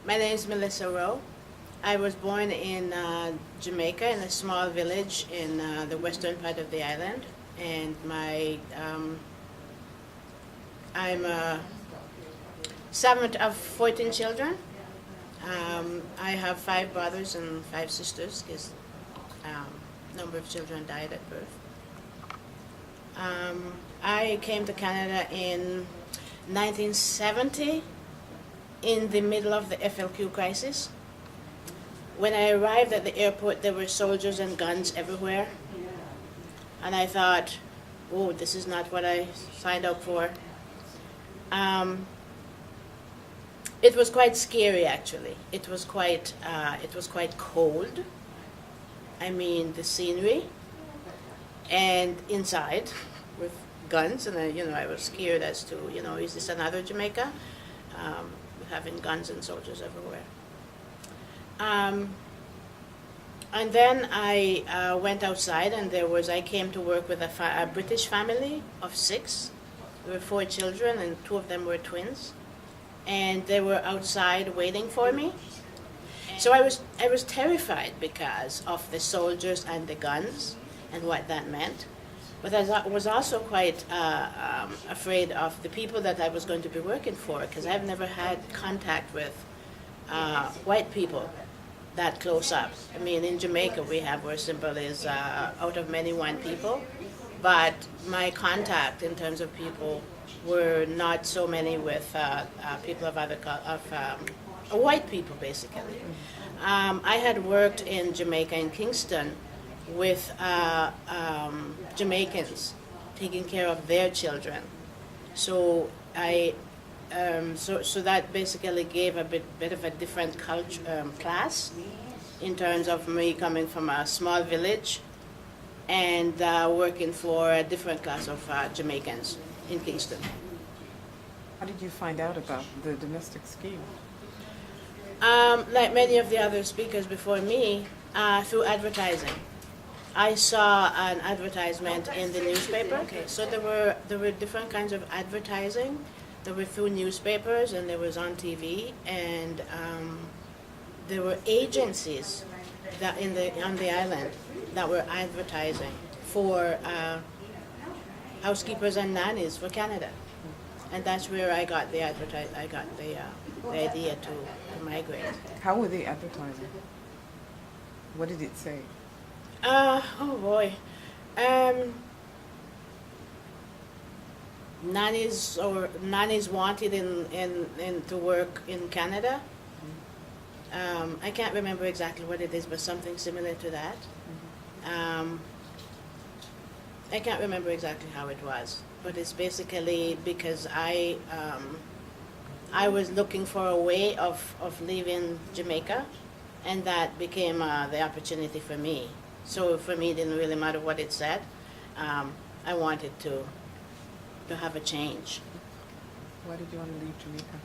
My name is Melissa Rowe. I was born in Jamaica in a small village in the western part of the island, and I'm a seventh of 14 children. I have 5 brothers and 5 sisters because a number of children died at birth. I came to Canada in 1970 in the middle of the FLQ crisis. When I arrived at the airport, there were soldiers and guns everywhere. And I thought, oh, this is not what I signed up for. It was quite scary, actually. It was quite cold. I mean, the scenery, and inside with guns, and I was scared as to, is this another Jamaica? Having guns and soldiers everywhere. And then I went outside, and I came to work with a British family of 6. There were 4 children, and 2 of them were twins. And they were outside waiting for me. So I was terrified because of the soldiers and the guns and what that meant. But I was also quite afraid of the people that I was going to be working for, because I've never had contact with white people that close up. I mean, in Jamaica we have where simple is out of many one people, but my contact in terms of people were not so many with people of white people, basically. I had worked in Jamaica, in Kingston, with Jamaicans taking care of their children. So so that basically gave a bit of a different class in terms of me coming from a small village and working for a different class of Jamaicans in Kingston. How did you find out about the domestic scheme? Like many of the other speakers before me, through advertising. I saw an advertisement in the newspaper. Okay, so there were different kinds of advertising. There were through newspapers, and there was on TV, and there were agencies that on the island that were advertising for housekeepers and nannies for Canada, and that's where I got the idea to migrate. How were they advertising? What did it say? Oh boy. Nannies wanted in to work in Canada. I can't remember exactly what it is, but something similar to that. I can't remember exactly how it was, but it's basically because I was looking for a way of leaving Jamaica, and that became the opportunity for me. So for me, it didn't really matter what it said. I wanted to have a change. Why did you want to leave Jamaica?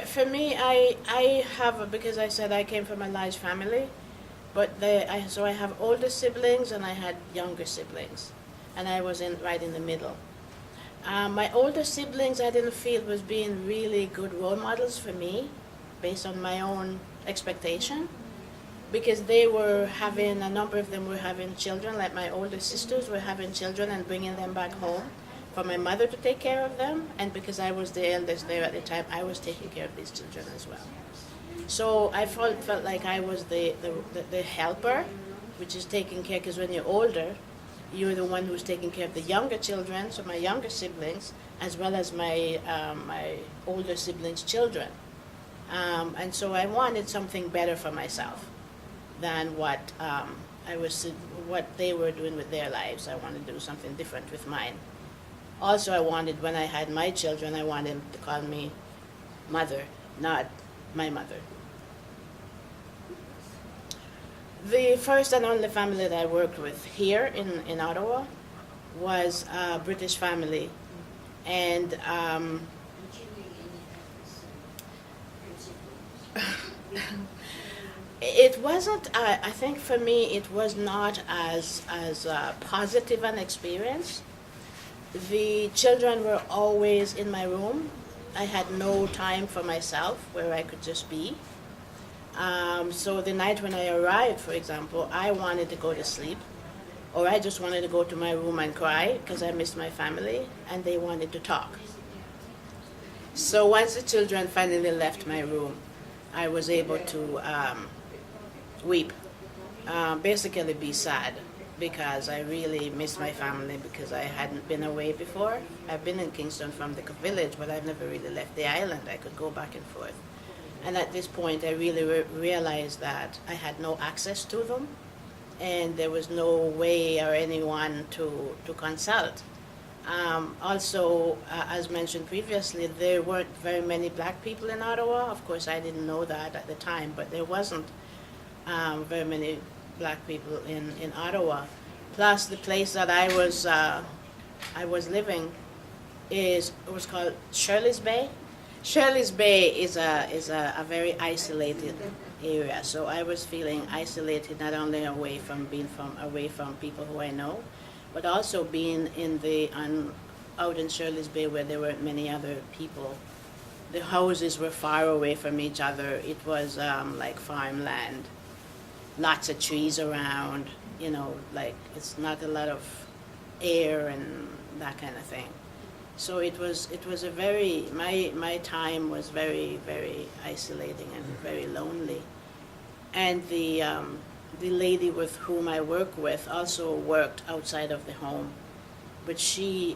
For me, I have, because I said I came from a large family, but so I have older siblings and I had younger siblings, and I was right in the middle. My older siblings I didn't feel was being really good role models for me, based on my own expectation, because a number of them were having children, like my older sisters were having children and bringing them back home for my mother to take care of them, and because I was the eldest there at the time, I was taking care of these children as well. So I felt like I was the helper, which is taking care, because when you're older, you're the one who's taking care of the younger children, so my younger siblings, as well as my older siblings' children. And so I wanted something better for myself than what they were doing with their lives. I wanted to do something different with mine. Also, I wanted, when I had my children, I wanted them to call me mother, not my mother. The first and only family that I worked with here in Ottawa was a British family, and it wasn't, I think for me, it was not as positive an experience. The children were always in my room. I had no time for myself where I could just be. So the night when I arrived, for example, I wanted to go to sleep, or I just wanted to go to my room and cry because I missed my family, and they wanted to talk. So once the children finally left my room, I was able to weep, basically be sad, because I really missed my family because I hadn't been away before. I've been in Kingston from the village, but I've never really left the island. I could go back and forth. And at this point, I really realized that I had no access to them, and there was no way or anyone to consult. Also, as mentioned previously, there weren't very many black people in Ottawa. Of course, I didn't know that at the time, but there wasn't very many black people in Ottawa. Plus, the place that I was living was called Shirley's Bay. Shirley's Bay is a very isolated area, so I was feeling isolated, not only away from people who I know, but also being out in Shirley's Bay where there weren't many other people. The houses were far away from each other. It was like farmland, lots of trees around, like it's not a lot of air and that kind of thing. So it was a my time was very, very isolating and very lonely. And the lady with whom I work with also worked outside of the home, but she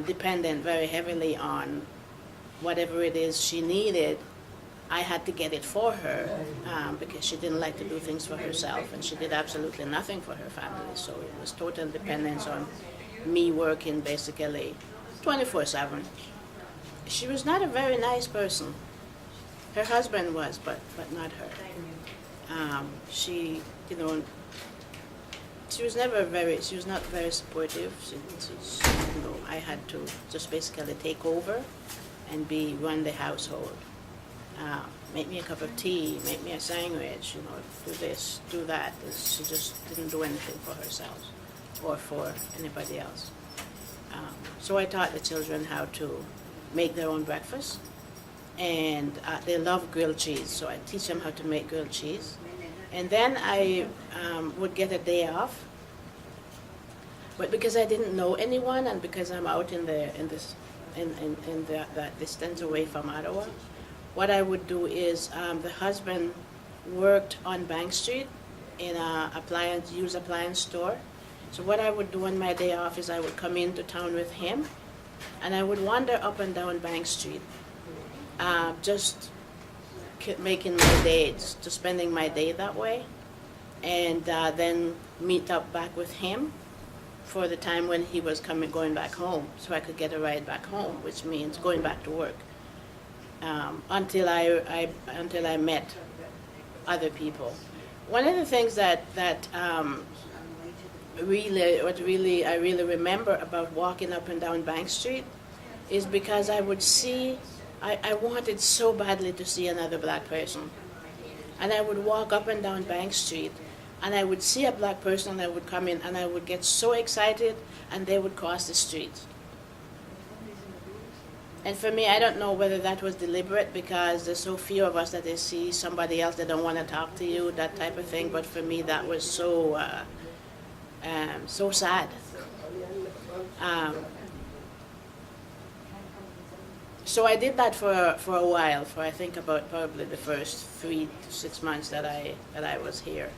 depended very heavily on whatever it is she needed. I had to get it for her because she didn't like to do things for herself, and she did absolutely nothing for her family. So it was total dependence on me working basically 24/7. She was not a very nice person. Her husband was, but not her. She was not very supportive. I had to just basically take over and run the household. Make me a cup of tea, make me a sandwich, do this, do that. She just didn't do anything for herself or for anybody else. So I taught the children how to make their own breakfast, and they love grilled cheese, so I teach them how to make grilled cheese. And then I would get a day off, but because I didn't know anyone, and because I'm out in that distance away from Ottawa, what I would do is the husband worked on Bank Street in a used appliance store. So what I would do on my day off is I would come into town with him, and I would wander up and down Bank Street, just making my day, just spending my day that way, and then meet up back with him for the time when he was going back home, so I could get a ride back home, which means going back to work, until I met other people. One of the things that I really remember about walking up and down Bank Street is because I would see, I wanted so badly to see another black person. And I would walk up and down Bank Street, and I would see a black person, and I would come in, and I would get so excited, and they would cross the street. And for me, I don't know whether that was deliberate, because there's so few of us that they see somebody else, they don't want to talk to you, that type of thing. But for me, that was so sad. So I did that for a while, for I think about probably the first 3 to 6 months that I was here,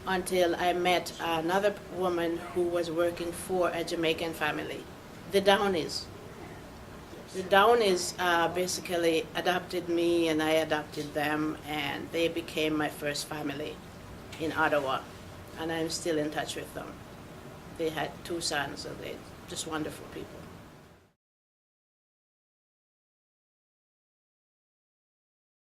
until I met another woman who was working for a Jamaican family, the Downies. The Downies basically adopted me, and I adopted them, and they became my first family in Ottawa, and I'm still in touch with them. They had 2 sons, and they're just wonderful people.